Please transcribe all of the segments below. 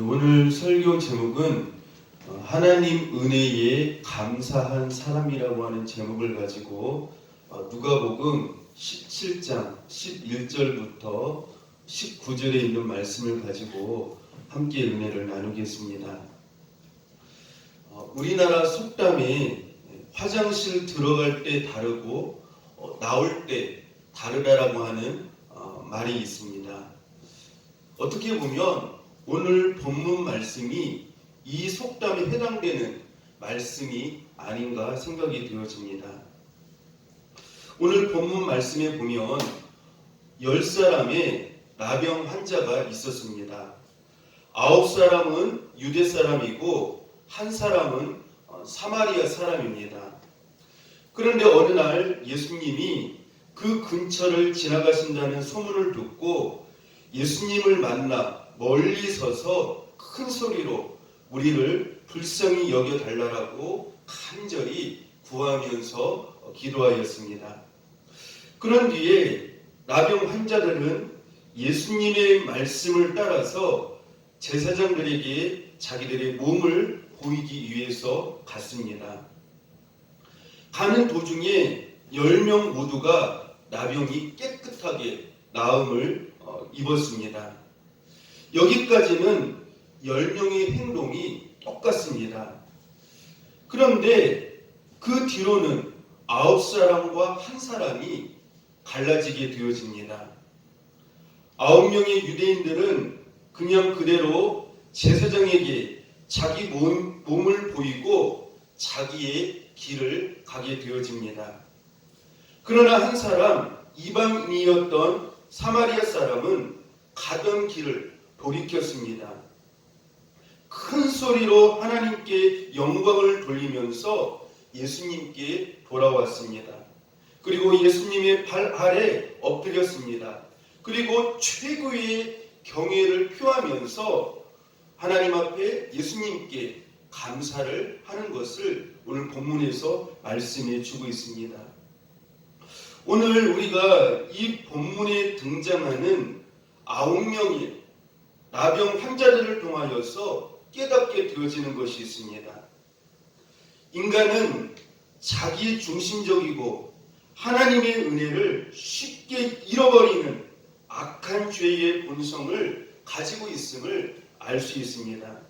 오늘 설교 제목은 하나님 은혜에 감사한 사람이라고 하는 제목을 가지고 누가복음 17장 11절부터 19절에 있는 말씀을 가지고 함께 은혜를 나누겠습니다. 우리나라 속담에 화장실 들어갈 때 다르고 나올 때 다르다라고 하는 말이 있습니다. 어떻게 보면 오늘 본문 말씀이 이 속담에 해당되는 말씀이 아닌가 생각이 되어집니다. 오늘 본문 말씀에 보면 10사람의 나병 환자가 있었습니다. 9사람은 유대 사람이고 한 사람은 사마리아 사람입니다. 그런데 어느 날 예수님이 그 근처를 지나가신다는 소문을 듣고 예수님을 만나 멀리 서서 큰 소리로 우리를 불쌍히 여겨달라고 간절히 구하면서 기도하였습니다. 그런 뒤에 나병 환자들은 예수님의 말씀을 따라서 제사장들에게 자기들의 몸을 보이기 위해서 갔습니다. 가는 도중에 10명 모두가 나병이 깨끗하게 나음을 입었습니다. 여기까지는 10명의 행동이 똑같습니다. 그런데 그 뒤로는 9사람과 한 사람이 갈라지게 되어집니다. 9명의 유대인들은 그냥 그대로 제사장에게 자기 몸을 보이고 자기의 길을 가게 되어집니다. 그러나 한 사람, 이방인이었던 사마리아 사람은 가던 길을 돌이켰습니다. 큰 소리로 하나님께 영광을 돌리면서 예수님께 돌아왔습니다. 그리고 예수님의 발 아래 엎드렸습니다. 그리고 최고의 경외를 표하면서 하나님 앞에 예수님께 감사를 하는 것을 오늘 본문에서 말씀해 주고 있습니다. 오늘 우리가 이 본문에 등장하는 9명의 나병 환자들을 통하여서 깨닫게 되어지는 것이 있습니다. 인간은 자기 중심적이고 하나님의 은혜를 쉽게 잃어버리는 악한 죄의 본성을 가지고 있음을 알 수 있습니다.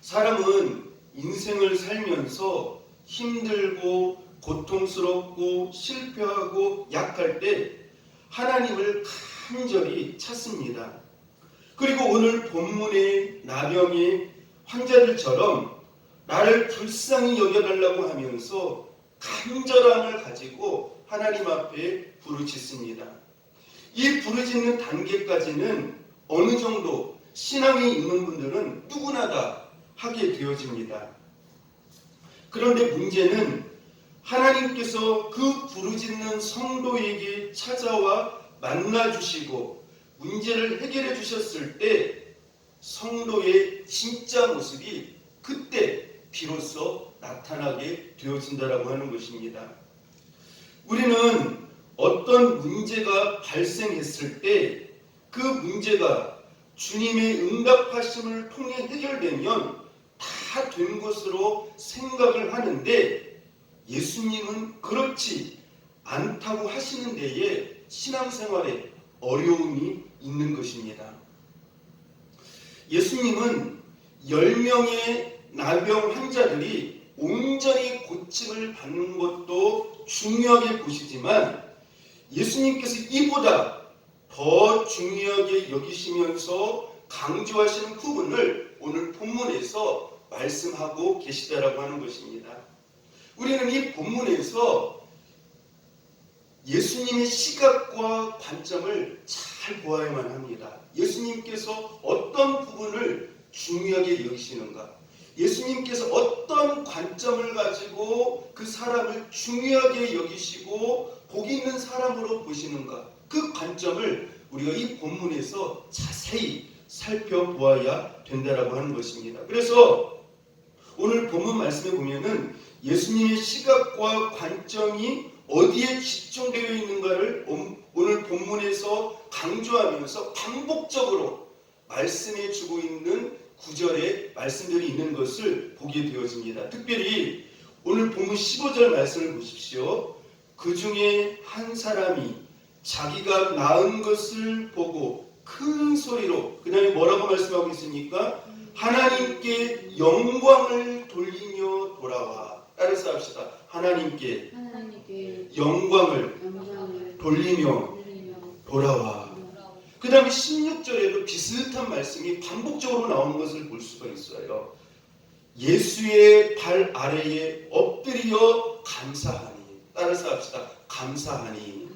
사람은 인생을 살면서 힘들고 고통스럽고 실패하고 약할 때 하나님을 간절히 찾습니다. 그리고 오늘 본문의 나병의 환자들처럼 나를 불쌍히 여겨달라고 하면서 간절함을 가지고 하나님 앞에 부르짖습니다. 이 부르짖는 단계까지는 어느 정도 신앙이 있는 분들은 누구나 다 하게 되어집니다. 그런데 문제는 하나님께서 그 부르짖는 성도에게 찾아와 만나주시고 문제를 해결해 주셨을 때 성도의 진짜 모습이 그때 비로소 나타나게 되어진다라고 하는 것입니다. 우리는 어떤 문제가 발생했을 때 그 문제가 주님의 응답하심을 통해 해결되면 다 된 것으로 생각을 하는데 예수님은 그렇지 않다고 하시는 데에 신앙생활에 어려움이 있는 것입니다. 예수님은 10명의 나병 환자들이 온전히 고침을 받는 것도 중요하게 보시지만 예수님께서 이보다 더 중요하게 여기시면서 강조하시는 부분을 오늘 본문에서 말씀하고 계시다라고 하는 것입니다. 우리는 이 본문에서 예수님의 시각과 관점을 잘 보아야만 합니다. 예수님께서 어떤 부분을 중요하게 여기시는가? 예수님께서 어떤 관점을 가지고 그 사람을 중요하게 여기시고 복 있는 사람으로 보시는가? 그 관점을 우리가 이 본문에서 자세히 살펴보아야 된다라고 하는 것입니다. 그래서 오늘 본문 말씀에 보면은 예수님의 시각과 관점이 어디에 집중되어 있는가를 오늘 본문에서 강조하면서 반복적으로 말씀해 주고 있는 구절의 말씀들이 있는 것을 보게 되어집니다. 특별히 오늘 본문 15절 말씀을 보십시오. 그 중에 한 사람이 자기가 낳은 것을 보고 큰 소리로, 그 다음에 뭐라고 말씀하고 있습니까? 하나님께 영광을 돌리며 돌아와. 따라서 합시다. 하나님께 영광을 돌리며 돌아와. 그 다음에 16절에도 비슷한 말씀이 반복적으로 나오는 것을 볼 수가 있어요. 예수의 발 아래에 엎드려 감사하니. 따라서 합시다. 감사하니.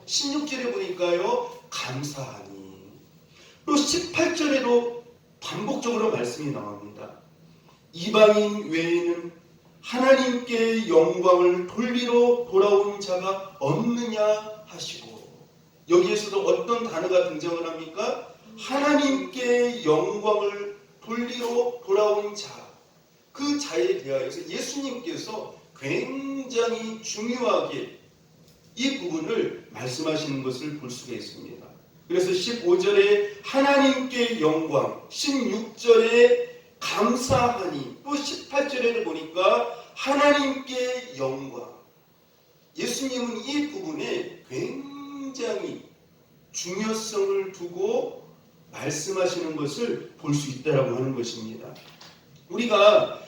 16절에 보니까요, 감사하니. 또 18절에도 반복적으로 말씀이 나옵니다. 이방인 외에는 하나님께 영광을 돌리러 돌아온 자가 없느냐 하시고, 여기에서도 어떤 단어가 등장을 합니까? 하나님께 영광을 돌리러 돌아온 자, 그 자에 대하여서 예수님께서 굉장히 중요하게 이 부분을 말씀하시는 것을 볼 수가 있습니다. 그래서 15절에 하나님께 영광, 16절에 감사하니, 또 18절에도 보니까 하나님께 영광. 예수님은 이 부분에 굉장히 중요성을 두고 말씀하시는 것을 볼 수 있다라고 하는 것입니다. 우리가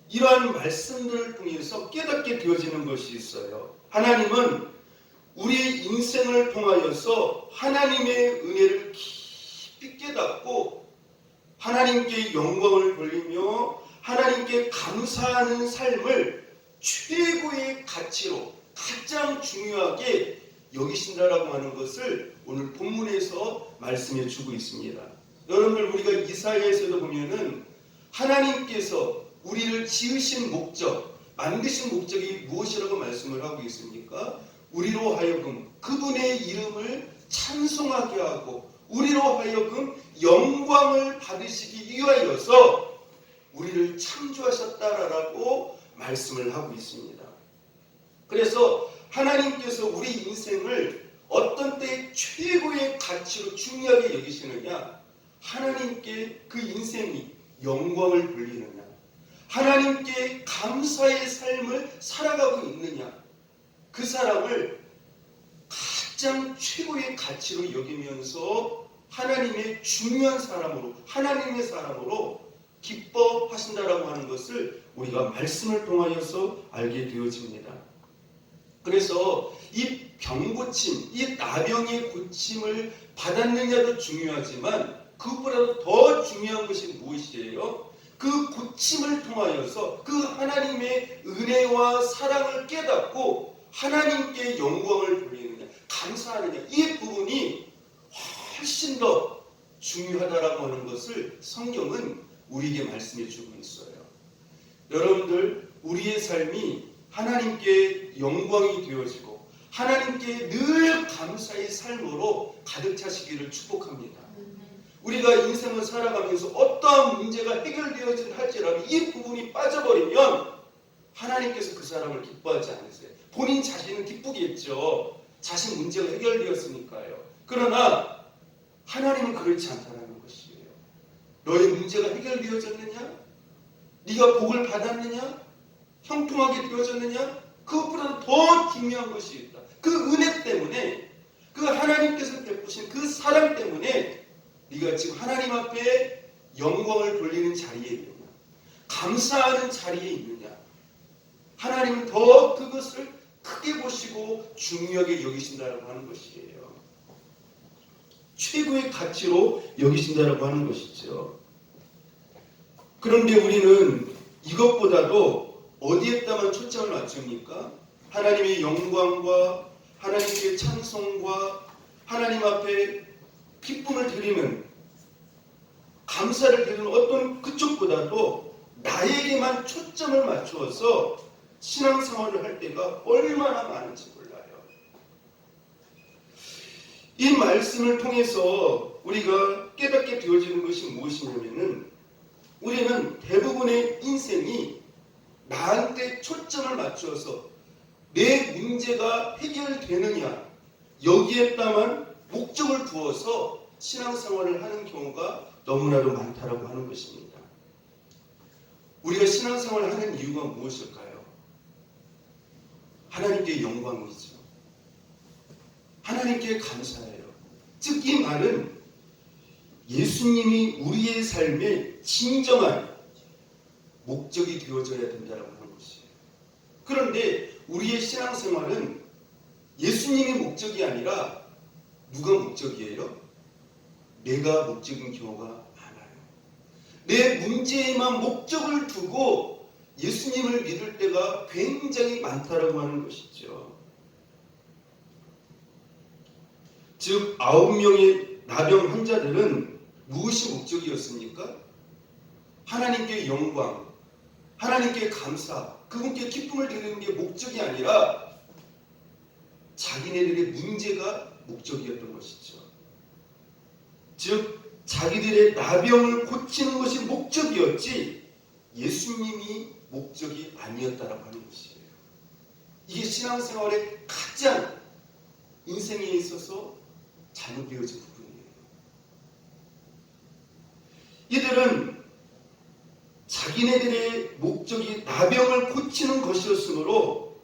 이러한 말씀들을 통해서 깨닫게 되어지는 것이 있어요. 하나님은 우리의 인생을 통하여서 하나님의 은혜를 깊이 깨닫고 하나님께 영광을 돌리며 하나님께 감사하는 삶을 최고의 가치로 가장 중요하게 여기신다라고 하는 것을 오늘 본문에서 말씀해 주고 있습니다. 여러분들, 우리가 이사야에서도 보면은 하나님께서 우리를 지으신 목적, 만드신 목적이 무엇이라고 말씀을 하고 있습니까? 우리로 하여금 그분의 이름을 찬송하게 하고 우리로 하여금 영광을 받으시기 위하여서 우리를 창조하셨다라고 말씀을 하고 있습니다. 그래서 하나님께서 우리 인생을 어떤 때 최고의 가치로 중요하게 여기시느냐? 하나님께 그 인생이 영광을 돌리느냐? 하나님께 감사의 삶을 살아가고 있느냐? 그 사람을 가장 최고의 가치로 여기면서 하나님의 중요한 사람으로, 하나님의 사람으로 기뻐하신다라고 하는 것을 우리가 말씀을 통하여서 알게 되어집니다. 그래서 이 병고침, 이 나병의 고침을 받았느냐도 중요하지만 그것보다도 더 중요한 것이 무엇이에요? 그 고침을 통하여서 그 하나님의 은혜와 사랑을 깨닫고 하나님께 영광을 돌리느냐, 감사하느냐, 이 부분이 훨씬 더 중요하다라고 하는 것을 성경은 우리에게 말씀해 주고 있어요. 여러분들, 우리의 삶이 하나님께 영광이 되어지고 하나님께 늘 감사의 삶으로 가득 차시기를 축복합니다. 우리가 인생을 살아가면서 어떠한 문제가 해결되어진 할지라도 이 부분이 빠져버리면 하나님께서 그 사람을 기뻐하지 않으세요. 본인 자신은 기쁘겠죠. 자신 문제가 해결되었으니까요. 그러나 하나님은 그렇지 않다는 것이에요. 너의 문제가 해결되어졌느냐? 네가 복을 받았느냐? 형통하게 되어졌느냐? 그것보다 더 중요한 것이 있다. 그 은혜 때문에, 그 하나님께서 베푸신 그 사랑 때문에 네가 지금 하나님 앞에 영광을 돌리는 자리에 있느냐? 감사하는 자리에 있느냐? 하나님은 더 그것을 크게 보시고 중요하게 여기신다라고 하는 것이에요. 최고의 가치로 여기신다라고 하는 것이죠. 그런데 우리는 이것보다도 어디에다만 초점을 맞춥니까? 하나님의 영광과 하나님께 찬송과 하나님 앞에 기쁨을 드리는, 감사를 드리는 어떤 그쪽보다도 나에게만 초점을 맞추어서 신앙생활을 할 때가 얼마나 많은지 몰라요. 이 말씀을 통해서 우리가 깨닫게 되어지는 것이 무엇이냐면은, 우리는 대부분의 인생이 나한테 초점을 맞추어서 내 문제가 해결되느냐, 여기에다만 목적을 두어서 신앙생활을 하는 경우가 너무나도 많다라고 하는 것입니다. 우리가 신앙생활을 하는 이유가 무엇일까요? 하나님께 영광이죠. 하나님께 감사해요. 즉 이 말은 예수님이 우리의 삶의 진정한 목적이 되어져야 된다고 하는 것이에요. 그런데 우리의 신앙생활은 예수님이 목적이 아니라 누가 목적이에요? 내가 목적인 경우가 많아요. 내 문제에만 목적을 두고 예수님을 믿을 때가 굉장히 많다라고 하는 것이죠. 즉 9명의 나병 환자들은 무엇이 목적이었습니까? 하나님께 영광, 하나님께 감사, 그분께 기쁨을 드리는 게 목적이 아니라 자기네들의 문제가 목적이었던 것이죠. 즉 자기들의 나병을 고치는 것이 목적이었지 예수님이 목적이 아니었다라고 하는 것이에요. 이게 신앙생활의 가장 인생에 있어서 잘못되어진 부분이에요. 이들은 자기네들의 목적이 나병을 고치는 것이었으므로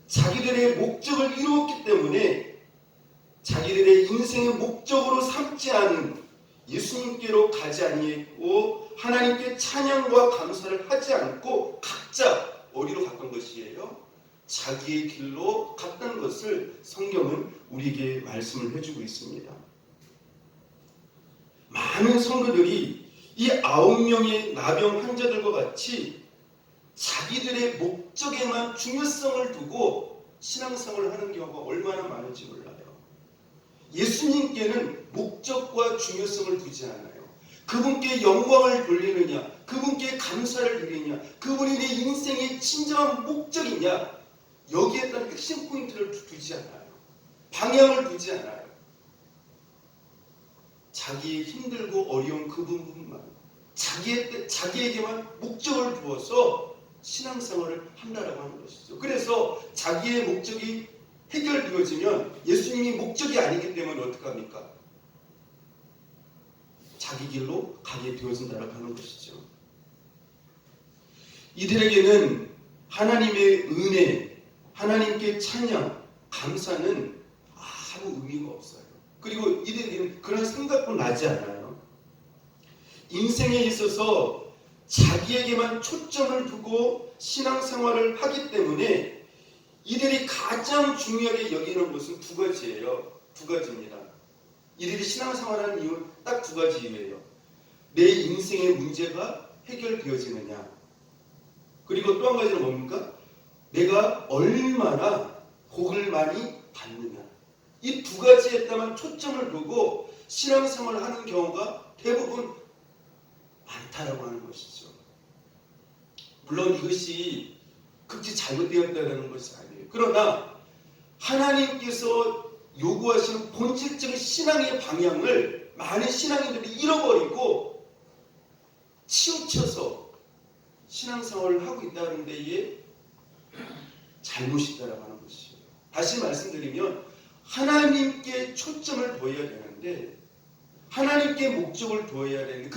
자기들의 목적을 이루었기 때문에 자기들의 인생의 목적으로 삼지 않은 예수님께로 가지 아니했고 하나님께 찬양과 감사를 하지 않고 각자 어디로 갔던 것이에요? 자기의 길로 갔던 것을 성경은 우리에게 말씀을 해주고 있습니다. 많은 성도들이 이 9명의 나병 환자들과 같이 자기들의 목적에만 중요성을 두고 신앙생활을 하는 경우가 얼마나 많은지 몰라요. 예수님께는 목적과 중요성을 두지 않아요. 그분께 영광을 돌리느냐, 그분께 감사를 드리느냐, 그분이 내 인생의 진정한 목적이냐, 여기에 따른 핵심 포인트를 두지 않아요. 방향을 두지 않아요. 자기의 힘들고 어려운 그 부분만, 자기에게만 목적을 두어서 신앙생활을 한다라고 하는 것이죠. 그래서 자기의 목적이 해결되어지면 예수님이 목적이 아니기 때문에 어떡합니까? 자기 길로 가게 되어진다라고 하는 것이죠. 이들에게는 하나님의 은혜, 하나님께 찬양, 감사는 아무 의미가 없어요. 그리고 이들에게는 그런 생각도 나지 않아요. 인생에 있어서 자기에게만 초점을 두고 신앙생활을 하기 때문에 이들이 가장 중요하게 여기는 것은 두 가지예요. 두 가지입니다. 이들이 신앙생활하는 이유는 딱 두 가지예요. 내 인생의 문제가 해결되어지느냐, 그리고 또 한 가지는 뭡니까? 내가 얼마나 복을 많이 받느냐. 이 두 가지에다만 초점을 두고 신앙생활을 하는 경우가 대부분 많다라고 하는 것이죠. 물론 이것이 극히 잘못되었다는 것이 아니에요. 그러나 하나님께서 요구하시는 본질적인 신앙의 방향을 많은 신앙인들이 잃어버리고 치우쳐서 신앙생활을 하고 있다는 데에 잘못이 있다라고 하는 것이에요. 다시 말씀드리면 하나님께 초점을 두어야 되는데, 하나님께 목적을 두어야 되는데,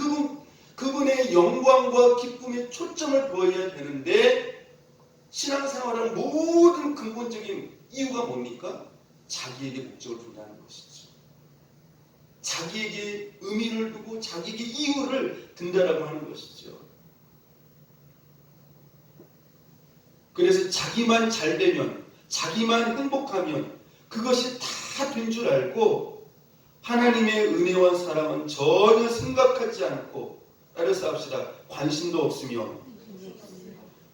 그분의 영광과 기쁨에 초점을 두어야 되는데, 신앙생활은 모든 근본적인 이유가 뭡니까? 자기에게 목적을 둔다는 것이죠. 자기에게 의미를 두고 자기에게 이유를 둔다라고 하는 것이죠. 그래서 자기만 잘 되면, 자기만 행복하면 그것이 다 된 줄 알고 하나님의 은혜와 사랑은 전혀 생각하지 않고, 따라서 합시다. 관심도 없으며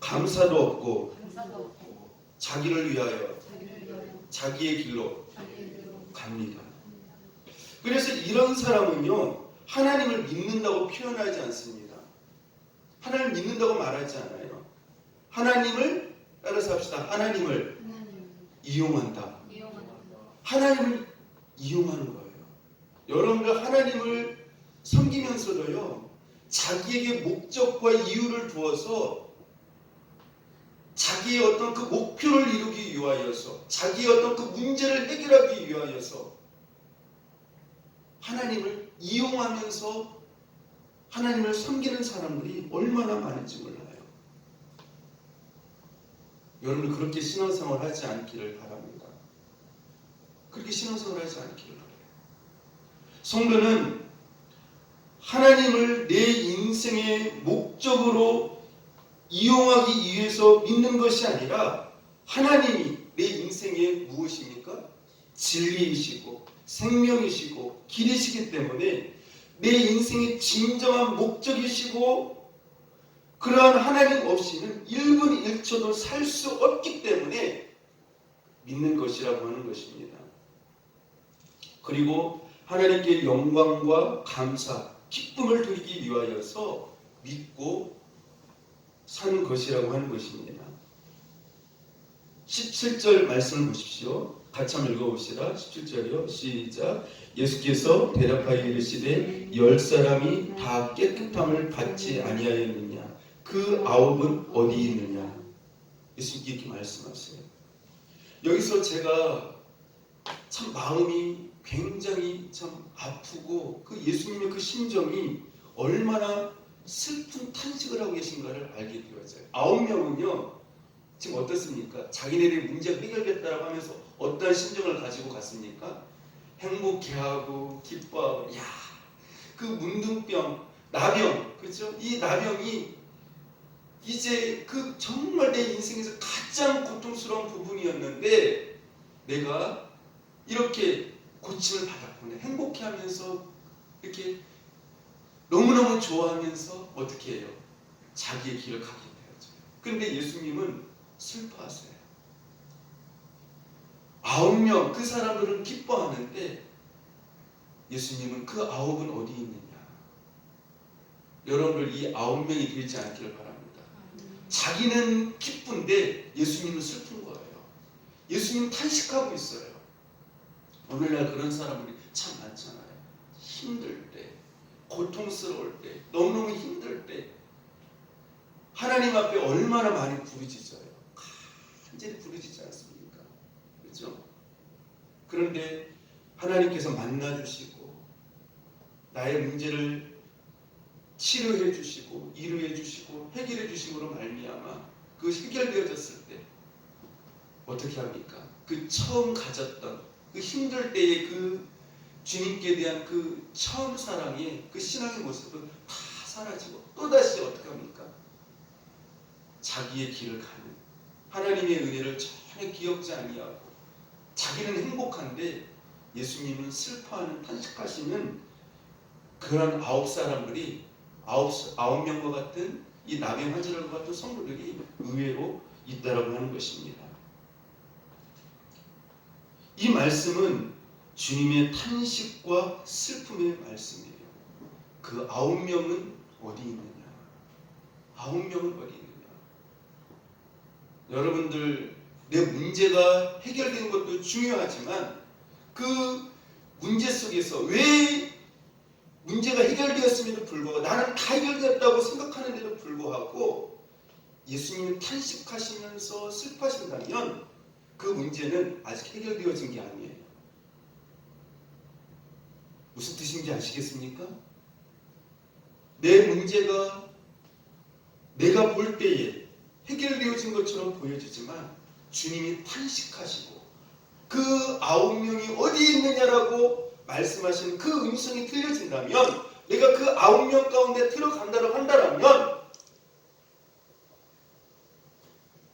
감사도 없고 자기를 위하여 자기의 길로 갑니다. 그래서 이런 사람은요, 하나님을 믿는다고 표현하지 않습니다. 하나님을 믿는다고 말하지 않아요. 하나님을, 따라서 합시다. 하나님을 이용한다. 하나님을 이용하는 거예요. 여러분들 하나님을 섬기면서도요, 자기에게 목적과 이유를 두어서 자기의 어떤 그 목표를 이루기 위하여서, 자기의 어떤 그 문제를 해결하기 위하여서 하나님을 이용하면서 하나님을 섬기는 사람들이 얼마나 많은지 몰라요. 여러분 그렇게 신앙생활 하지 않기를 바랍니다. 그렇게 신앙생활 하지 않기를 바라요. 성도는 하나님을 내 인생의 목적으로 이용하기 위해서 믿는 것이 아니라 하나님이 내 인생의 무엇입니까? 진리이시고 생명이시고 길이시기 때문에 내 인생의 진정한 목적이시고 그러한 하나님 없이는 1분 1초도 살 수 없기 때문에 믿는 것이라고 하는 것입니다. 그리고 하나님께 영광과 감사, 기쁨을 드리기 위하여서 믿고 사는 것이라고 하는 것입니다. 17절 말씀을 보십시오. 같이 한번 읽어봅시다. 17절이요. 시작. 예수께서 대답하여 이르시되 10사람이 다 깨끗함을 받지 아니하였느냐? 그 9은 어디 있느냐? 예수님께 이렇게 말씀하세요. 여기서 제가 참 마음이 굉장히 참 아프고 그 예수님의 그 심정이 얼마나 슬픈 탄식을 하고 계신가를 알게 되었어요. 9명은요 지금 어떻습니까? 자기네들의 문제가 해결됐다고 하면서 어떠한 심정을 가지고 갔습니까? 행복해하고 기뻐하고 야, 그 문둥병, 나병, 그렇죠? 이 나병이 이제 그 정말 내 인생에서 가장 고통스러운 부분이었는데 내가 이렇게 고침을 받았구나. 행복해하면서 이렇게 너무너무 좋아하면서 어떻게 해요? 자기의 길을 가게 되었죠. 그런데 예수님은 슬퍼하세요. 9명 그 사람들은 기뻐하는데 예수님은 그 9은 어디 있느냐? 여러분들 이 9명이 되지 않기를 바랍니다. 자기는 기쁜데 예수님은 슬픈 거예요. 예수님은 탄식하고 있어요. 오늘날 그런 사람들이 참 많잖아요. 힘들 때, 고통스러울 때, 너무너무 힘들 때 하나님 앞에 얼마나 많이 부르짖어요. 간절히 부르짖지 않습니까? 그렇죠? 그런데 하나님께서 만나주시고 나의 문제를 치료해 주시고 이루해 주시고 해결해 주심으로 말미암아 그 해결되어졌을 때 어떻게 합니까? 그 처음 가졌던 그 힘들 때의 그 주님께 대한 그 처음 사랑의 그 신앙의 모습은 다 사라지고 또다시 어떻게 합니까? 자기의 길을 가는 하나님의 은혜를 전혀 기억지 아니하고 자기는 행복한데 예수님은 슬퍼하는 탄식하시는 그런 9사람들이 9명과 같은 이 나병 환자들과 같은 성도들이 의외로 있다라고 하는 것입니다. 이 말씀은 주님의 탄식과 슬픔의 말씀이에요. 그 9명은 어디 있느냐? 9명은 어디 있느냐? 여러분들 내 문제가 해결되는 것도 중요하지만 그 문제 속에서 왜 문제가 해결되었음에도 불구하고 나는 다 해결됐다고 생각하는데도 불구하고 예수님이 탄식하시면서 슬퍼하신다면 그 문제는 아직 해결되어진 게 아니에요. 무슨 뜻인지 아시겠습니까? 내 문제가 내가 볼 때에 해결되어진 것처럼 보여지지만 주님이 탄식하시고 그 9명이 어디 있느냐라고 말씀하시는 그 음성이 들려진다면 내가 그 9명 가운데 들어간다고 한다면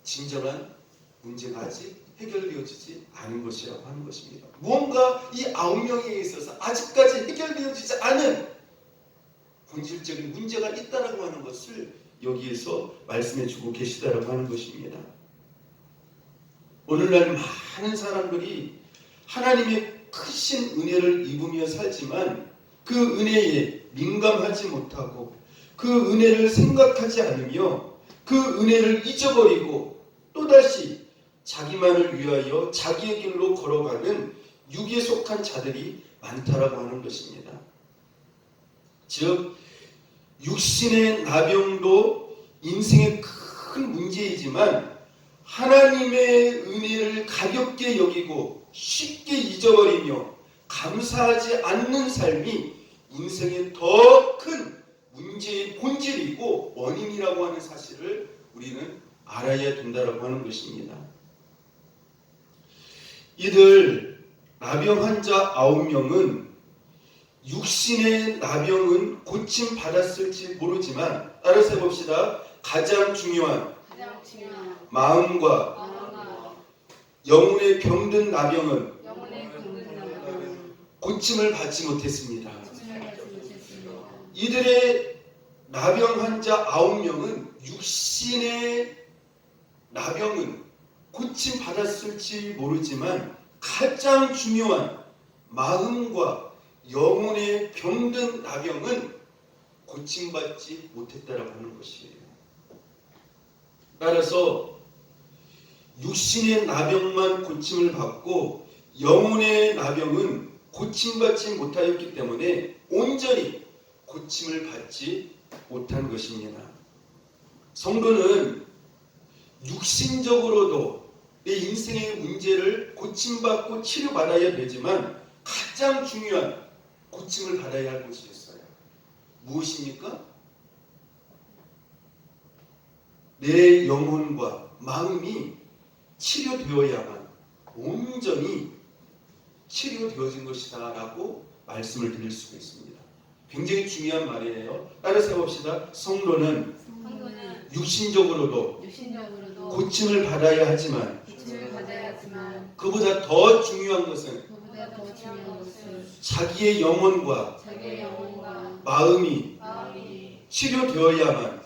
진정한 문제가 아직 해결되어지지 않은 것이라고 하는 것입니다. 무언가 이 9명에 있어서 아직까지 해결되어지지 않은 본질적인 문제가 있다라고 하는 것을 여기에서 말씀해 주고 계시다라고 하는 것입니다. 오늘날 많은 사람들이 하나님의 크신 은혜를 입으며 살지만 그 은혜에 민감하지 못하고 그 은혜를 생각하지 않으며 그 은혜를 잊어버리고 또다시 자기만을 위하여 자기의 길로 걸어가는 육에 속한 자들이 많다라고 하는 것입니다. 즉 육신의 나병도 인생의 큰 문제이지만 하나님의 은혜를 가볍게 여기고 쉽게 잊어버리며 감사하지 않는 삶이 인생의 더 큰 문제이고 원인이라고 하는 사실을 우리는 알아야 된다라고 하는 것입니다. 이들 나병 환자 9명은 육신의 나병은 고침 받았을지 모르지만 따라서 해봅시다. 가장 중요한 마음과 영혼의 병든 나병은 고침을 받지 못했습니다. 이들의 나병 환자 9명은 육신의 나병은 고침 받았을지 모르지만 가장 중요한 마음과 영혼의 병든 나병은 고침받지 못했다라고 하는 것이에요. 따라서 육신의 나병만 고침을 받고 영혼의 나병은 고침받지 못하였기 때문에 온전히 고침을 받지 못한 것입니다. 성도는 육신적으로도 내 인생의 문제를 고침받고 치료받아야 되지만 가장 중요한 고침을 받아야 할 것이 있어요. 무엇입니까? 내 영혼과 마음이 치료되어야만 온전히 치료되어진 것이다 라고 말씀을 드릴 수가 있습니다. 굉장히 중요한 말이에요. 따라서 해봅시다. 성도는 육신적으로도 고침을 받아야 하지만 그보다 더 중요한 것은 자기의 영혼과 마음이 치료되어야만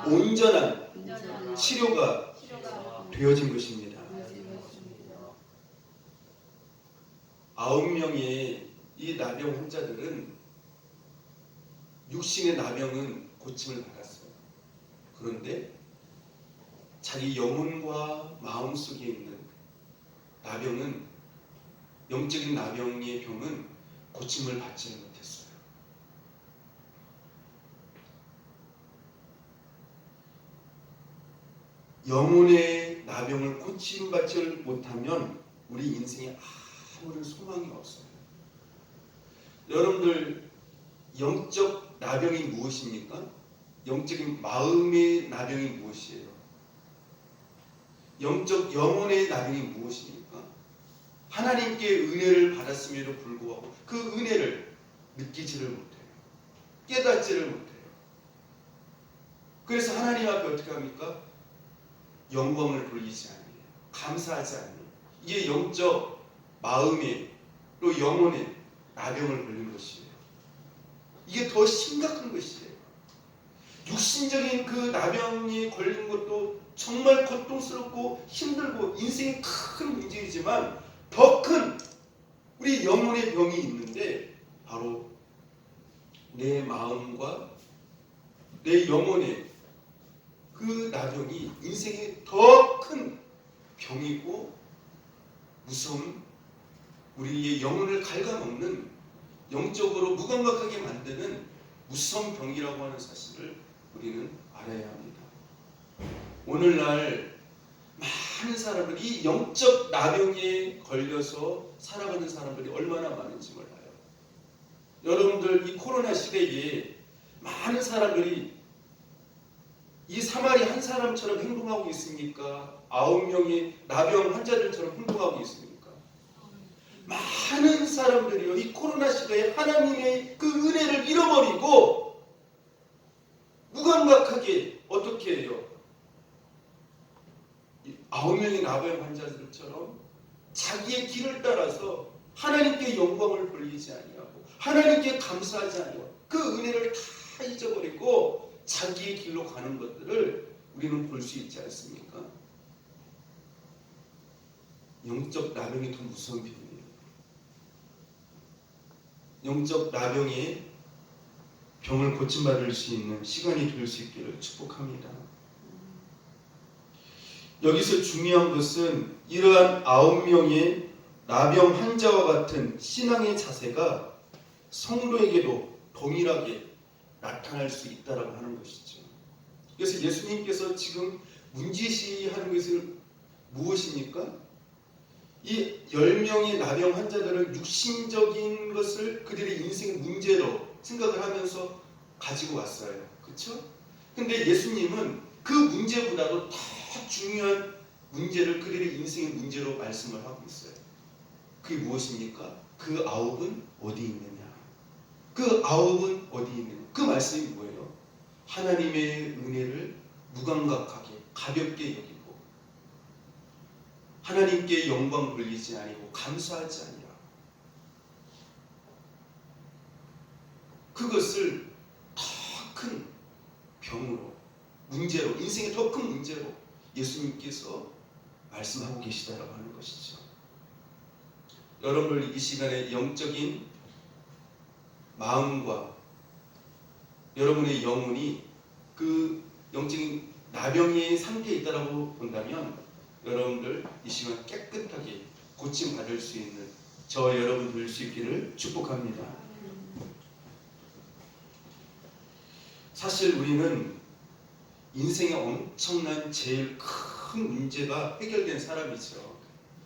온전한 치료가 되어진 것입니다. 9명의 이 나병 환자들은 육신의 나병은 고침을 받았어요. 그런데 자기 영혼과 마음속에 있는 나병은, 영적인 나병의 병은 고침을 받지는 못했어요. 영혼의 나병을 고침받지 못하면 우리 인생에 아무런 소망이 없어요. 여러분들, 영적 나병이 무엇입니까? 영적인 마음의 나병이 무엇이에요? 영적 영혼의 나병이 무엇입니까? 하나님께 은혜를 받았음에도 불구하고 그 은혜를 느끼지를 못해요. 깨닫지를 못해요. 그래서 하나님 앞에 어떻게 합니까? 영광을 돌리지 않아요. 감사하지 않아요. 이게 영적 마음의 또 영혼의 나병을 걸린 것이에요. 이게 더 심각한 것이에요. 육신적인 그 나병이 걸린 것도 정말 고통스럽고 힘들고 인생의 큰 문제이지만 더 큰 우리 영혼의 병이 있는데 바로 내 마음과 내 영혼의 그 나병이 인생의 더 큰 병이고 무서운 우리의 영혼을 갉아먹는 영적으로 무감각하게 만드는 무서운 병이라고 하는 사실을 우리는 알아야 합니다. 오늘날 많은 사람들이 영적 나병에 걸려서 살아가는 사람들이 얼마나 많은지 몰라요. 여러분들, 이 코로나 시대에 많은 사람들이 이 사마리 한 사람처럼 행동하고 있습니까? 9명의 나병 환자들처럼 행동하고 있습니까? 많은 사람들이요, 이 코로나 시대에 하나님의 그 은혜를 잃어버리고 무감각하게 어떻게 해요? 9명의 나병 환자들처럼 자기의 길을 따라서 하나님께 영광을 돌리지 아니하고 하나님께 감사하지 아니하고 그 은혜를 다 잊어버리고 자기의 길로 가는 것들을 우리는 볼 수 있지 않습니까? 영적 나병이 더 무서운 병이에요. 영적 나병의 병을 고침받을 수 있는 시간이 될 수 있기를 축복합니다. 여기서 중요한 것은 이러한 9명의 나병 환자와 같은 신앙의 자세가 성도에게도 동일하게 나타날 수 있다라고 하는 것이죠. 그래서 예수님께서 지금 문제시하는 것은 무엇입니까? 이 10명의 나병 환자들은 육신적인 것을 그들의 인생의 문제로 생각을 하면서 가지고 왔어요. 그렇죠? 근데 예수님은 그 문제보다도 더 중요한 문제를 그들의 인생의 문제로 말씀을 하고 있어요. 그게 무엇입니까? 그 아홉은 어디 있느냐? 그 아홉은 어디 있느냐? 그 말씀이 뭐예요? 하나님의 은혜를 무감각하게 가볍게 여기고 하나님께 영광 돌리지 아니고 감사하지 아니라 그것을 더 큰 병으로 문제로 인생의 더 큰 문제로 예수님께서 말씀하고 계시다라고 하는 것이죠. 여러분들 이 시간에 영적인 마음과 여러분의 영혼이 그 영적인 나병의 상태에 있다라고 본다면 여러분들 이 시간 깨끗하게 고침받을 수 있는 저 여러분 될 수 있기를 축복합니다. 사실 우리는 인생에 엄청난 제일 큰 문제가 해결된 사람이죠.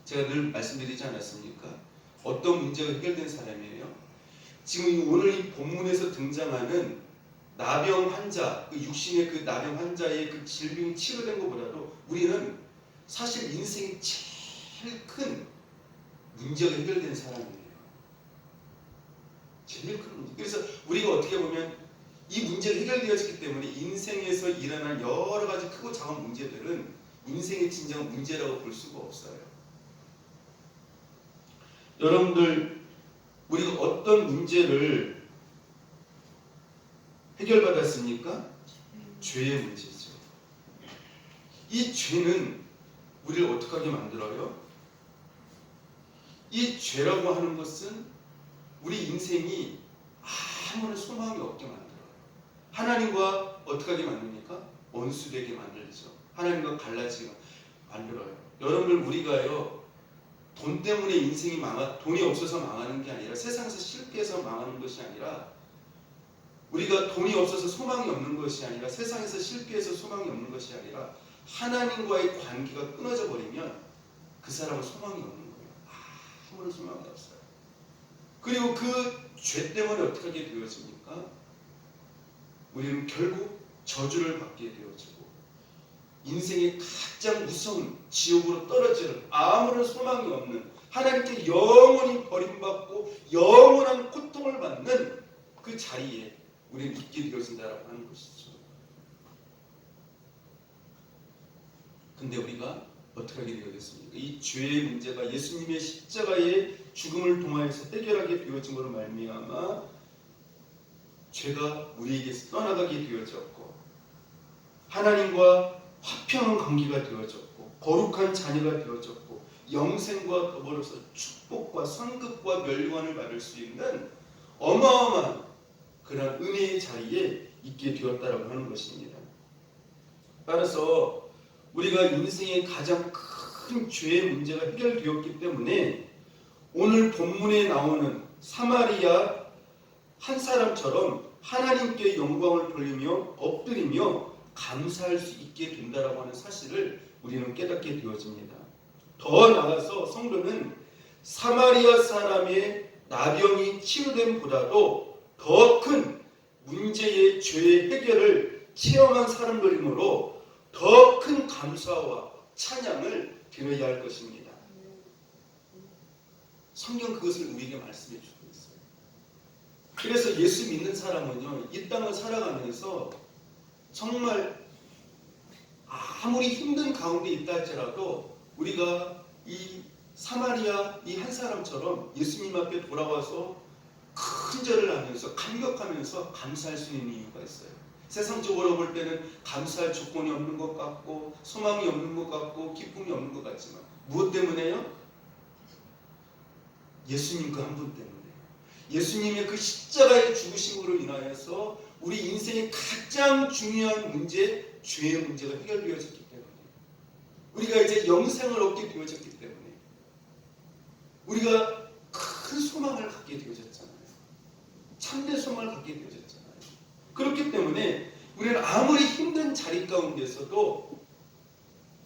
제가 늘 말씀드리지 않았습니까? 어떤 문제가 해결된 사람이에요? 지금 오늘 이 본문에서 등장하는 나병 환자, 그 육신의 그 나병 환자의 그 질병이 치료된 것보다도 우리는 사실 인생의 제일 큰 문제가 해결된 사람이에요. 제일 큰 문제. 그래서 우리가 어떻게 보면 이 문제가 해결되어졌기 때문에 인생에서 일어난 여러 가지 크고 작은 문제들은 인생의 진정 문제라고 볼 수가 없어요. 여러분들 우리가 어떤 문제를 해결받았습니까? 죄의 문제죠. 이 죄는 우리를 어떻게 하게 만들어요? 이 죄라고 하는 것은 우리 인생이 아무런 소망이 없게 만들어요. 하나님과 어떻게 하게 만듭니까? 원수되게 만들죠. 하나님과 갈라지게 만들어요. 여러분들 우리가요 돈 때문에 인생이 돈이 없어서 망하는 게 아니라 세상에서 실패해서 망하는 것이 아니라 우리가 돈이 없어서 소망이 없는 것이 아니라 세상에서 실패해서 소망이 없는 것이 아니라 하나님과의 관계가 끊어져 버리면 그 사람은 소망이 없는 거예요. 아무런 소망이 없어요. 그리고 그 죄 때문에 어떻게 하게 되어집니까? 우리는 결국 저주를 받게 되어지고 인생의 가장 무서운 지옥으로 떨어지는 아무런 소망이 없는 하나님께 영원히 버림받고 영원한 고통을 받는 그 자리에 우리는 있게 되어진다라고 하는 것이죠. 근데 우리가 어떻게 하게 되겠습니까? 이 죄의 문제가 예수님의 십자가의 죽음을 통하여서 해결하게 되어짐으로 말미암아 죄가 우리에게서 떠나가게 되어졌고 하나님과 화평한 관계가 되어졌고 거룩한 자녀가 되어졌고 영생과 더불어서 축복과 상급과 멸관을 받을 수 있는 어마어마한 그런 은혜의 자리에 있게 되었다라고 하는 것입니다. 따라서 우리가 인생의 가장 큰 죄의 문제가 해결되었기 때문에 오늘 본문에 나오는 사마리아 한 사람처럼 하나님께 영광을 돌리며 엎드리며 감사할 수 있게 된다라고 하는 사실을 우리는 깨닫게 되어집니다. 더 나아가서 성도는 사마리아 사람의 나병이 치유됨보다도 더 큰 문제의 죄의 해결을 체험한 사람들이므로 더 큰 감사와 찬양을 드려야 할 것입니다. 성경 그것을 우리에게 말씀해 주고 있어요. 그래서 예수 믿는 사람은요, 이 땅을 살아가면서 정말 아무리 힘든 가운데 있다 할지라도 우리가 이 사마리아 이 한 사람처럼 예수님 앞에 돌아와서 큰 절을 하면서 감격하면서 감사할 수 있는 이유가 있어요. 세상적으로 볼 때는 감사할 조건이 없는 것 같고 소망이 없는 것 같고 기쁨이 없는 것 같지만 무엇 때문에요? 예수님 그 한 분 때문에 예수님의 그 십자가의 죽으심으로 인하여서 우리 인생의 가장 중요한 문제, 죄의 문제가 해결되어졌기 때문에 우리가 이제 영생을 얻게 되어졌기 때문에 우리가 큰 소망을 갖게 되어졌잖아요. 참된 소망을 갖게 되어졌잖아요. 그렇기 때문에 우리는 아무리 힘든 자리 가운데서도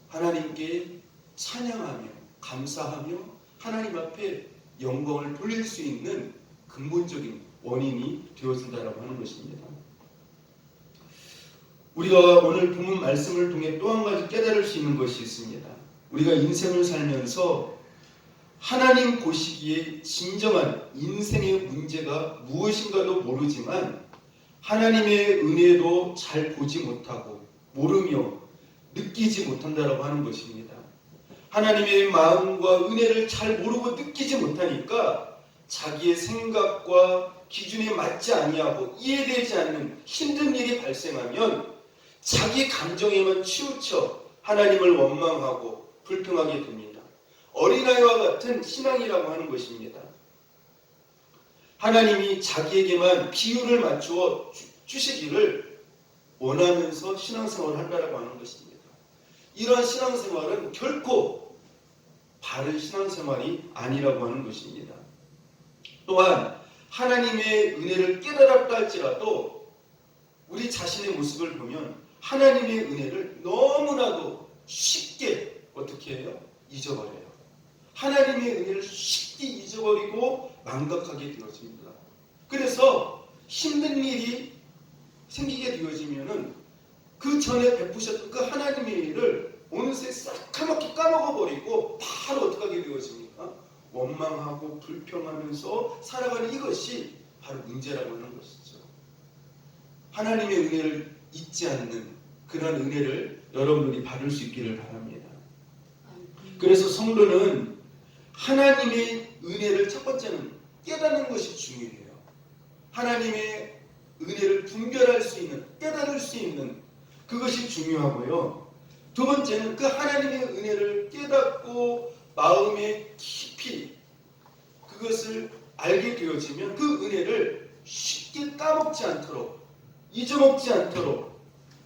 하나님께 찬양하며 감사하며 하나님 앞에 영광을 돌릴 수 있는 근본적인 원인이 되어진다라고 하는 것입니다. 우리가 오늘 본문 말씀을 통해 또 한 가지 깨달을 수 있는 것이 있습니다. 우리가 인생을 살면서 하나님 보시기에 진정한 인생의 문제가 무엇인가도 모르지만 하나님의 은혜도 잘 보지 못하고 모르며 느끼지 못한다라고 하는 것입니다. 하나님의 마음과 은혜를 잘 모르고 느끼지 못하니까 자기의 생각과 기준에 맞지 아니하고 이해되지 않는 힘든 일이 발생하면 자기 감정에만 치우쳐 하나님을 원망하고 불평하게 됩니다. 어린아이와 같은 신앙이라고 하는 것입니다. 하나님이 자기에게만 비율을 맞추어 주시기를 원하면서 신앙생활을 한다고 하는 것입니다. 이러한 신앙생활은 결코 바른 신앙생활이 아니라고 하는 것입니다. 또한 하나님의 은혜를 깨달았다 할지라도 우리 자신의 모습을 보면 하나님의 은혜를 너무나도 쉽게 어떻게 해요? 잊어버려요. 하나님의 은혜를 쉽게 잊어버리고 망각하게 되어집니다. 그래서 힘든 일이 생기게 되어지면은 그 전에 베푸셨던 그 하나님의 일을 어느새 새까맣게 까먹어버리고 바로 어떻게 하게 되어집니까? 원망하고 불평하면서 살아가는 이것이 바로 문제라고 하는 것이죠. 하나님의 은혜를 잊지 않는 그런 은혜를 여러분들이 받을 수 있기를 바랍니다. 그래서 성도는 하나님의 은혜를 첫 번째는 깨닫는 것이 중요해요. 하나님의 은혜를 분별할 수 있는, 깨달을 수 있는 그것이 중요하고요. 두 번째는 그 하나님의 은혜를 깨닫고 마음에 깊이 그것을 알게 되어지면 그 은혜를 쉽게 까먹지 않도록, 잊어먹지 않도록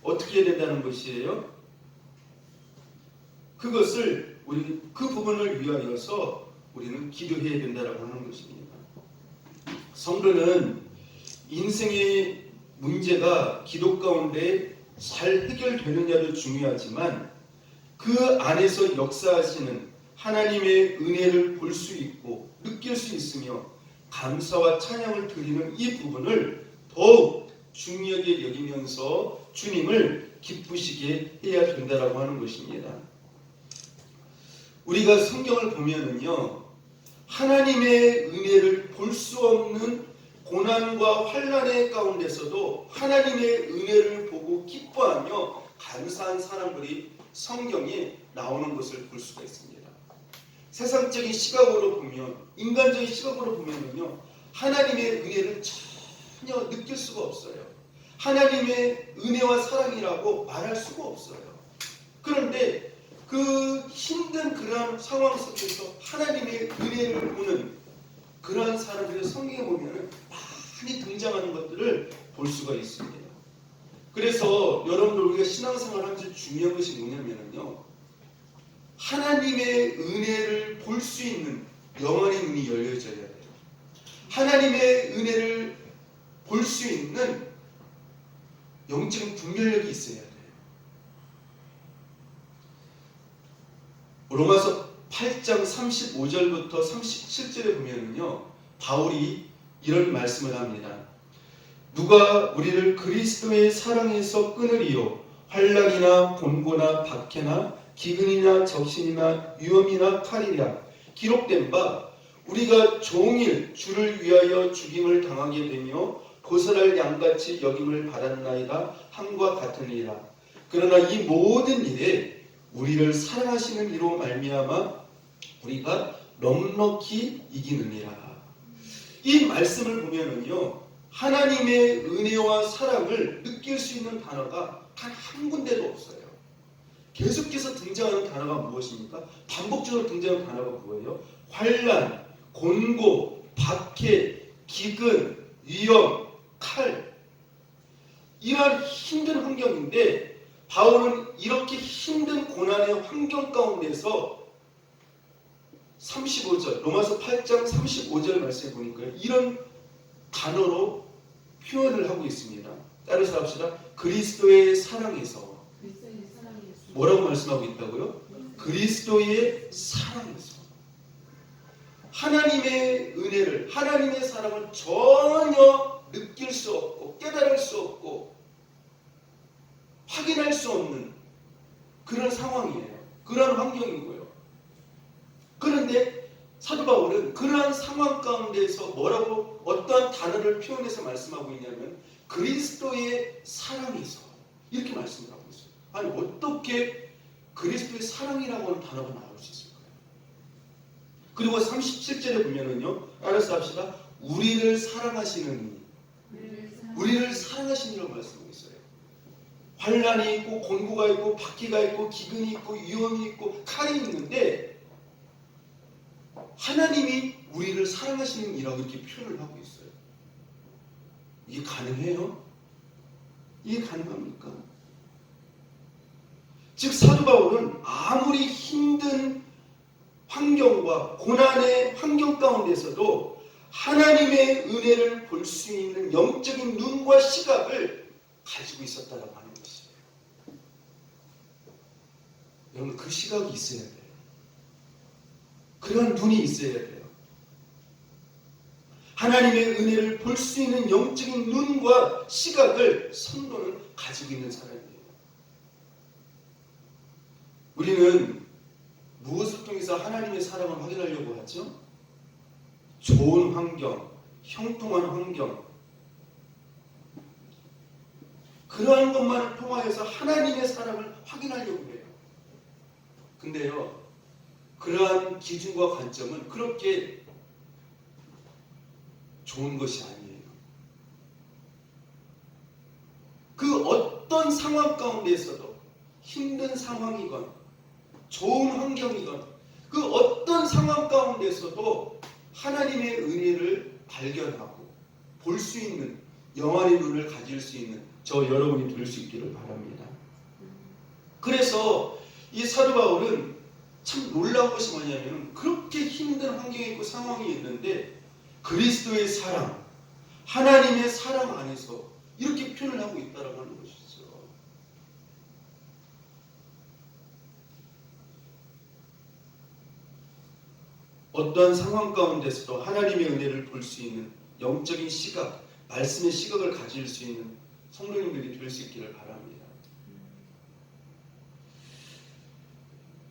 어떻게 해야 된다는 것이에요? 그것을 우리 그 부분을 위하여서 우리는 기도해야 된다라고 하는 것입니다. 성도는 인생의 문제가 기도 가운데 잘 해결되느냐도 중요하지만 그 안에서 역사하시는 하나님의 은혜를 볼 수 있고 느낄 수 있으며 감사와 찬양을 드리는 이 부분을 더욱 중요하게 여기면서 주님을 기쁘시게 해야 된다라고 하는 것입니다. 우리가 성경을 보면은요, 하나님의 은혜를 볼 수 없는 고난과 환난의 가운데서도 하나님의 은혜를 보고 기뻐하며 감사한 사람들이 성경에 나오는 것을 볼 수가 있습니다. 세상적인 시각으로 보면, 인간적인 시각으로 보면은요, 하나님의 은혜를 전혀 느낄 수가 없어요. 하나님의 은혜와 사랑이라고 말할 수가 없어요. 그런데 그 힘든 그런 상황 속에서 하나님의 은혜를 보는 그러한 사람들의 성경에 보면 많이 등장하는 것들을 볼 수가 있습니다. 그래서 여러분들 우리가 신앙생활 하면서 중요한 것이 뭐냐면요, 하나님의 은혜를 볼 수 있는 영혼의 눈이 열려져야 돼요. 하나님의 은혜를 볼 수 있는 영적인 분별력이 있어야 돼요. 로마서 8장 35절부터 37절에 보면은요, 바울이 이런 말씀을 합니다. 누가 우리를 그리스도의 사랑에서 끊으리요? 환난이나 곤고나 박해나 기근이나 적신이나 위험이나 칼이랴. 기록된 바 우리가 종일 주를 위하여 죽임을 당하게 되며 고설할 양같이 여김을 받았나이다 함과 같으니라. 그러나 이 모든 일에 우리를 사랑하시는 이로 말미암아 우리가 넉넉히 이기느니라. 이 말씀을 보면은요, 하나님의 은혜와 사랑을 느낄 수 있는 단어가 단 한 군데도 없어요. 계속해서 등장하는 단어가 무엇입니까? 반복적으로 등장하는 단어가 뭐예요? 환난, 곤고, 박해, 기근, 위험, 칼. 이러한 힘든 환경인데 바울은 이렇게 힘든 고난의 환경 가운데서 35절, 로마서 8장 35절 말씀에 보니까 이런 단어로 표현을 하고 있습니다. 따라서 합시다. 그리스도의 사랑에서. 뭐라고 말씀하고 있다고요? 그리스도의 사랑에서. 하나님의 은혜를, 하나님의 사랑을 전혀 느낄 수 없고 깨달을 수 없고 확인할 수 없는 그런 상황이에요. 그런 환경이고요. 그런데 사도 바울은 그러한 상황 가운데서 뭐라고 어떠한 단어를 표현해서 말씀하고 있냐면 그리스도의 사랑에서 이렇게 말씀을 하고 있어요. 아니 어떻게 그리스도의 사랑이라고 하는 단어가 나올 수 있을까요? 그리고 37절에 보면은요. 알아서 합시다. 우리를 사랑하시는 우리를 사랑하시니라고 말씀하고 있어요. 환난이 있고 곤고가 있고 박해가 있고 기근이 있고 위험이 있고 칼이 있는데 하나님이 우리를 사랑하시는 이라고 이렇게 표현을 하고 있어요. 이게 가능해요? 이게 가능합니까? 즉 사도 바울은 아무리 힘든 환경과 고난의 환경 가운데서도 하나님의 은혜를 볼 수 있는 영적인 눈과 시각을 가지고 있었다라고 하는 것이에요. 여러분 그 시각이 있어야 돼요. 그런 눈이 있어야 돼요. 하나님의 은혜를 볼 수 있는 영적인 눈과 시각을 성도는 가지고 있는 사람이에요. 우리는 무엇을 통해서 하나님의 사랑을 확인하려고 하죠? 좋은 환경, 형통한 환경, 그러한 것만을 통하여서 하나님의 사랑을 확인하려고 해요. 근데요, 그러한 기준과 관점은 그렇게 좋은 것이 아니에요. 그 어떤 상황 가운데서도 힘든 상황이건 좋은 환경이건 그 어떤 상황 가운데서도 하나님의 은혜를 발견하고 볼 수 있는 영안의 눈을 가질 수 있는 저 여러분이 될 수 있기를 바랍니다. 그래서 이 사도 바울은 참 놀라운 것이 뭐냐면 그렇게 힘든 환경이 있고 상황이 있는데 그리스도의 사랑, 하나님의 사랑 안에서 이렇게 표현을 하고 있다라고 하는 것이죠. 어떠한 상황 가운데서도 하나님의 은혜를 볼 수 있는 영적인 시각, 말씀의 시각을 가질 수 있는 성도님들이 될 수 있기를 바랍니다.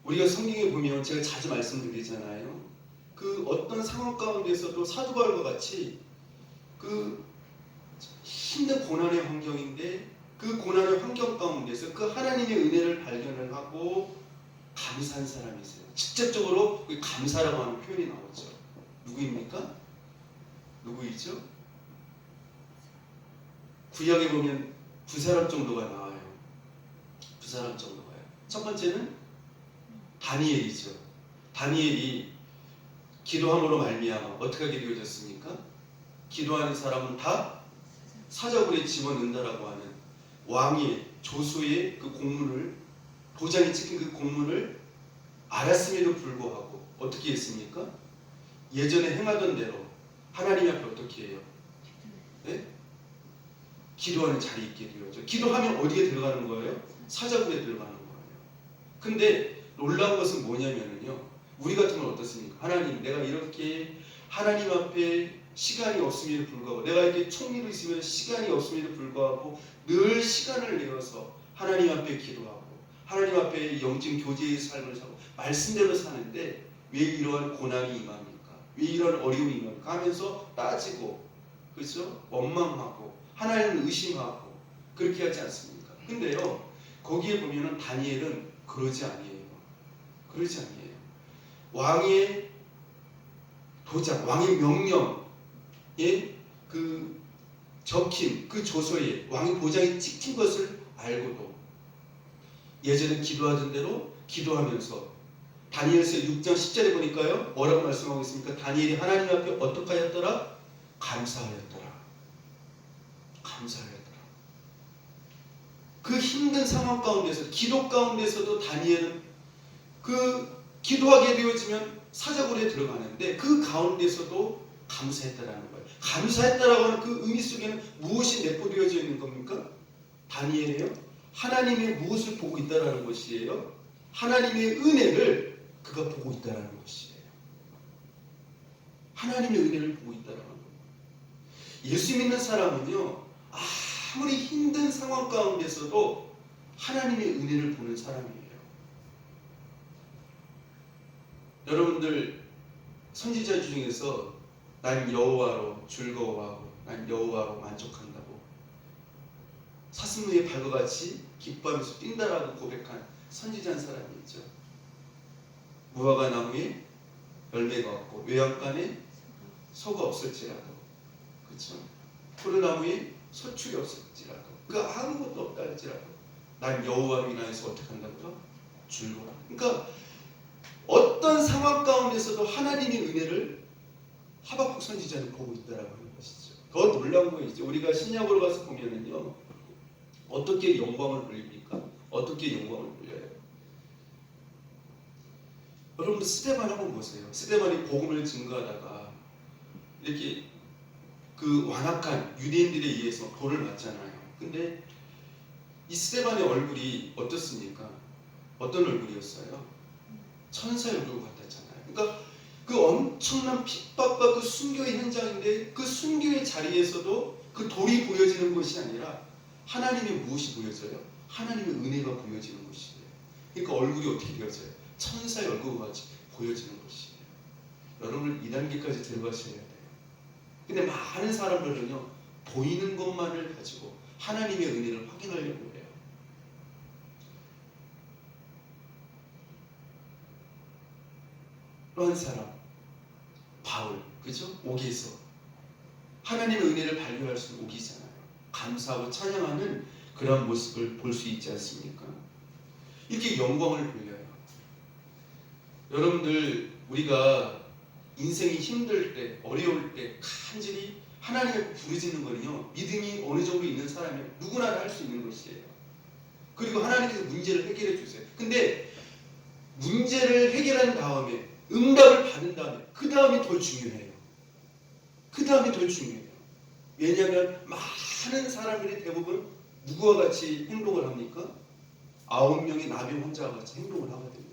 우리가 성경에 보면 제가 자주 말씀드리잖아요. 그 어떤 상황 가운데서도 사도 바울과 같이 그 힘든 고난의 환경인데 그 고난의 환경 가운데서 그 하나님의 은혜를 발견을 하고 감사한 사람이 있어요. 직접적으로 감사라고 하는 표현이 나오죠. 누구입니까? 누구이죠? 구약에 보면 두 사람 정도가 나와요. 두 사람 정도가요. 첫 번째는 다니엘이죠. 다니엘이 기도함으로 말미암아 어떻게 하게 되어졌습니까? 기도하는 사람은 다 사자굴에 집어넣는다라고 하는 왕의 조수의 그 공문을 도장이 찍힌 그 공문을 알았음에도 불구하고 어떻게 했습니까? 예전에 행하던 대로 하나님 앞에 어떻게 해요? 네? 기도하는 자리에 있게 되어죠. 기도하면 어디에 들어가는 거예요? 사자굴에 들어가는 거예요. 근데 놀라운 것은 뭐냐면요. 우리 같으면 어떻습니까? 하나님, 내가 이렇게 하나님 앞에 시간이 없음에도 불구하고 내가 이렇게 총리로 있으면 시간이 없음에도 불구하고 늘 시간을 내어서 하나님 앞에 기도하고 하나님 앞에 영적 교제의 삶을 살고 말씀대로 사는데 왜 이러한 고난이 임합니까? 왜 이러한 어려움이 임합니까? 하면서 따지고 그렇죠? 원망하고 하나님을 의심하고 그렇게 하지 않습니까? 근데요 거기에 보면은 다니엘은 그러지 아니에요. 그러지 아니에요. 왕의 도장, 왕의 명령에 그 적힌 그 조서에 왕의 도장이 찍힌 것을 알고도 예전에 기도하던 대로 기도하면서 다니엘서 6장 10절에 보니까요 뭐라고 말씀하고 있습니까? 다니엘이 하나님 앞에 어떻게 하였더라? 감사하였더라. 감사하였더라. 그 힘든 상황 가운데서 기도 가운데서도 다니엘은 그 기도하게 되어지면 사자굴에 들어가는데 그 가운데서도 감사했다라는 거예요. 감사했다라고 하는 그 의미 속에는 무엇이 내포되어져 있는 겁니까? 다니엘이요. 하나님의 무엇을 보고 있다라는 것이에요. 하나님의 은혜를 그가 보고 있다라는 것이에요. 하나님의 은혜를 보고 있다라는 거예요. 예수 믿는 사람은요. 아무리 힘든 상황 가운데서도 하나님의 은혜를 보는 사람이에요. 여러분들 선지자 중에서 난 여호와로 즐거워하고 난 여호와로 만족한다고 사슴의 발과 같이 기뻐하면서 뛴다라고 고백한 선지자 한 사람이 있죠. 무화과 나무에 열매가 없고 외양간에 소가 없을지라도, 그렇죠? 포도나무에 소출이 없을지라도, 그 아무것도 없다 할지라도 난 여호와로 인하여서 어떻게 한다고요? 즐거워. 그러니까 어떤 상황 가운데서도 하나님의 은혜를 하박국 선지자는 보고 있다라고 하는 것이죠. 더 놀라운 거 이제 우리가 신약으로 가서 보면은요, 어떻게 영광을 돌립니까? 어떻게 영광을 돌려요? 여러분들 스데반 한번 보세요. 스데반이 복음을 증거하다가 이렇게 그 완악한 유대인들에 의해서 돌을 맞잖아요. 근데 이 스데반의 얼굴이 어떻습니까? 어떤 얼굴이었어요? 천사의 얼굴 같았잖아요. 그러니까 그 엄청난 핍박과 그 순교의 현장인데 그 순교의 자리에서도 그 돌이 보여지는 것이 아니라 하나님의 무엇이 보여져요? 하나님의 은혜가 보여지는 것이에요. 그러니까 얼굴이 어떻게 되어져요? 천사의 얼굴과 같이 보여지는 것이에요. 여러분 이 단계까지 들어가셔야 돼요. 근데 많은 사람들은요, 보이는 것만을 가지고 하나님의 은혜를 확인하려고 해요. 그런 사람, 바울, 그죠? 옥에서 하나님의 은혜를 발견할 수 있는 옥이잖아요. 감사하고 찬양하는 그런 모습을 볼 수 있지 않습니까? 이렇게 영광을 돌려요. 여러분들 우리가 인생이 힘들 때, 어려울 때 간절히 하나님을 부르짖는 거는요, 믿음이 어느 정도 있는 사람이 누구나 다 할 수 있는 것이에요. 그리고 하나님께서 문제를 해결해 주세요. 근데 문제를 해결한 다음에 응답을 받은 다음에 그 다음이 더 중요해요. 그 다음이 더 중요해요. 왜냐하면 많은 사람들이 대부분 누구와 같이 행동을 합니까? 9명의 나병 환자와 같이 행동을 하거든요.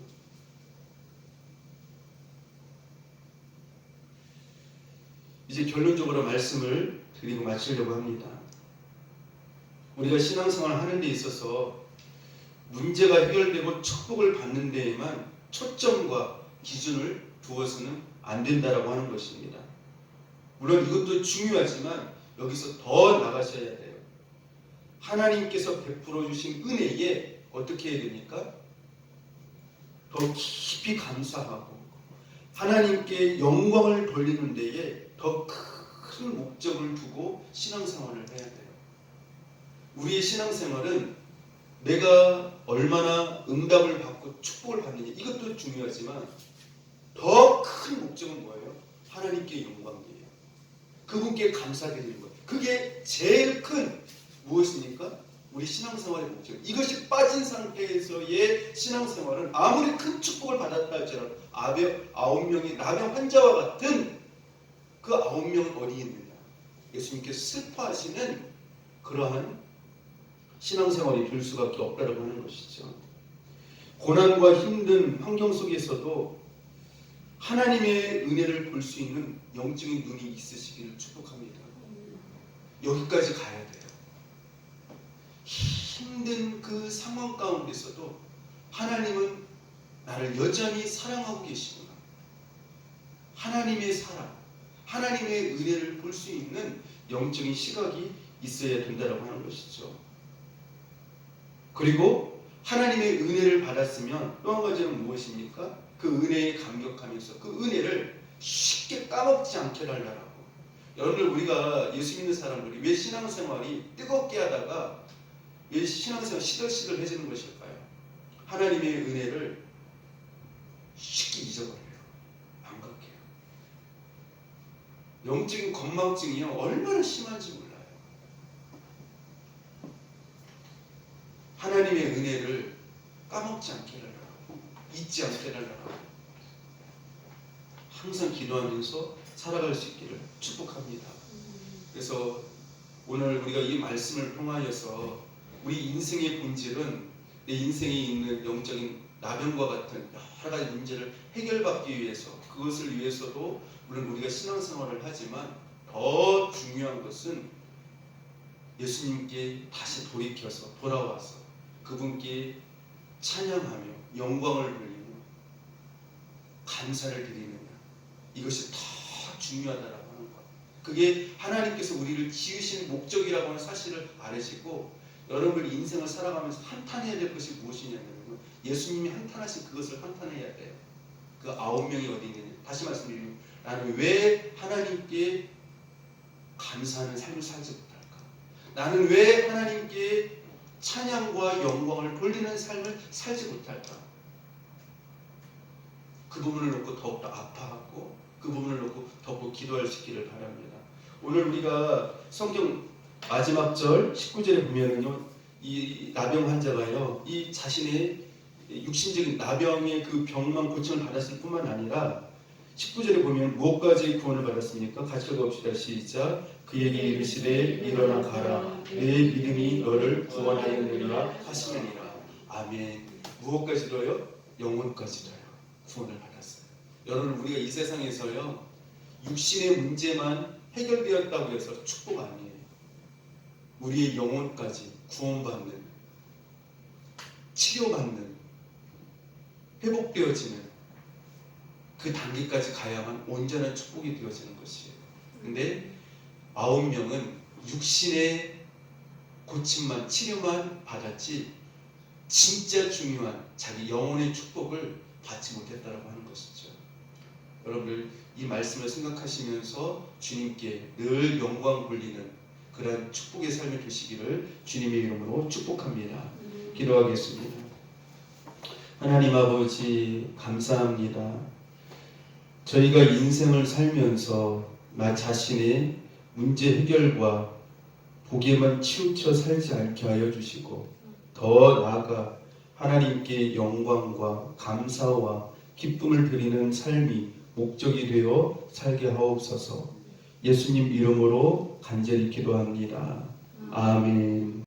이제 결론적으로 말씀을 드리고 마치려고 합니다. 우리가 신앙생활을 하는 데 있어서 문제가 해결되고 축복을 받는 데에만 초점과 기준을 두어서는 안 된다라고 하는 것입니다. 물론 이것도 중요하지만 여기서 더 나가셔야 돼요. 하나님께서 베풀어 주신 은혜에 어떻게 해야 됩니까? 더 깊이 감사하고 하나님께 영광을 돌리는 데에 더 큰 목적을 두고 신앙생활을 해야 돼요. 우리의 신앙생활은 내가 얼마나 응답을 받고 축복을 받느냐 이것도 중요하지만 더 큰 목적은 뭐예요? 하나님께 영광이에요. 그분께 감사드리는 거예요. 그게 제일 큰 무엇입니까? 우리 신앙생활의 목적. 이것이 빠진 상태에서의 신앙생활은 아무리 큰 축복을 받았다 할지라도 9명의 나병 환자와 같은 그 9명은 어디 있느냐? 예수님께서 슬퍼하시는 그러한 신앙생활이 될 수밖에 없다고 하는 것이죠. 고난과 힘든 환경 속에서도 하나님의 은혜를 볼 수 있는 영적인 눈이 있으시기를 축복합니다. 여기까지 가야 돼요. 힘든 그 상황 가운데서도 하나님은 나를 여전히 사랑하고 계시구나. 하나님의 사랑, 하나님의 은혜를 볼 수 있는 영적인 시각이 있어야 된다고 하는 것이죠. 그리고 하나님의 은혜를 받았으면 또 한 가지는 무엇입니까? 그 은혜에 감격하면서 그 은혜를 쉽게 까먹지 않게 하려고. 여러분들 우리가 예수 믿는 사람들이 왜 신앙생활이 뜨겁게 하다가 왜 신앙생활 시들시들해지는 것일까요? 하나님의 은혜를 쉽게 잊어버려요. 망각해요. 영적인 건망증이요 얼마나 심한지 몰라요. 하나님의 은혜를 까먹지 않게 하려고, 잊지 않게 하려고 항상 기도하면서 살아갈 수 있기를 축복합니다. 그래서 오늘 우리가 이 말씀을 통하여서 우리 인생의 본질은 내 인생에 있는 영적인 나병과 같은 여러 가지 문제를 해결받기 위해서, 그것을 위해서도 물론 우리가 신앙생활을 하지만 더 중요한 것은 예수님께 다시 돌이켜서 돌아와서 그분께 찬양하며 영광을 돌리며 감사를 드리느냐, 이것이 더 중요하다라고 하는 것. 그게 하나님께서 우리를 지으신 목적이라고 하는 사실을 알으시고, 여러분들 인생을 살아가면서 한탄해야 될 것이 무엇이냐면, 예수님이 한탄하신 그것을 한탄해야 돼요. 그 9명이 어디 있느냐. 다시 말씀드리면, 나는 왜 하나님께 감사하는 삶을 살지 못할까? 나는 왜 하나님께 찬양과 영광을 돌리는 삶을 살지 못할까? 그 부분을 놓고 더욱더 아파하고, 그 부분을 놓고 더욱더 기도할 수 있기를 바랍니다. 오늘 우리가 성경 마지막 절 19절에 보면은요, 이 나병 환자가요, 이 자신의 육신적인 나병의 그 병만 고침을 받았을 뿐만 아니라 19절에 보면 무엇까지 구원을 받았습니까? 같이 읽어봅시다. 시작. 그에게 이르시되 일어나 가라, 내 믿음이 너를 구원하였느니라 하시느니라. 아멘. 무엇까지도요? 영혼까지도요. 구원을 받았어요. 여러분, 우리가 이 세상에서요, 육신의 문제만 해결되었다고 해서 축복 아니에요. 우리의 영혼까지 구원받는, 치료받는, 회복되어지는 그 단계까지 가야만 온전한 축복이 되어지는 것이에요. 근데 9명은 육신의 고침만, 치료만 받았지 진짜 중요한 자기 영혼의 축복을 받지 못했다라고 하는 것이죠. 여러분들 이 말씀을 생각하시면서 주님께 늘 영광 돌리는 그런 축복의 삶이 되시기를 주님의 이름으로 축복합니다. 기도하겠습니다. 하나님 아버지, 감사합니다. 저희가 인생을 살면서 나 자신의 문제 해결과 복에만 치우쳐 살지 않게 하여 주시고, 더 나아가 하나님께 영광과 감사와 기쁨을 드리는 삶이 목적이 되어 살게 하옵소서. 예수님 이름으로 간절히 기도합니다. 아멘.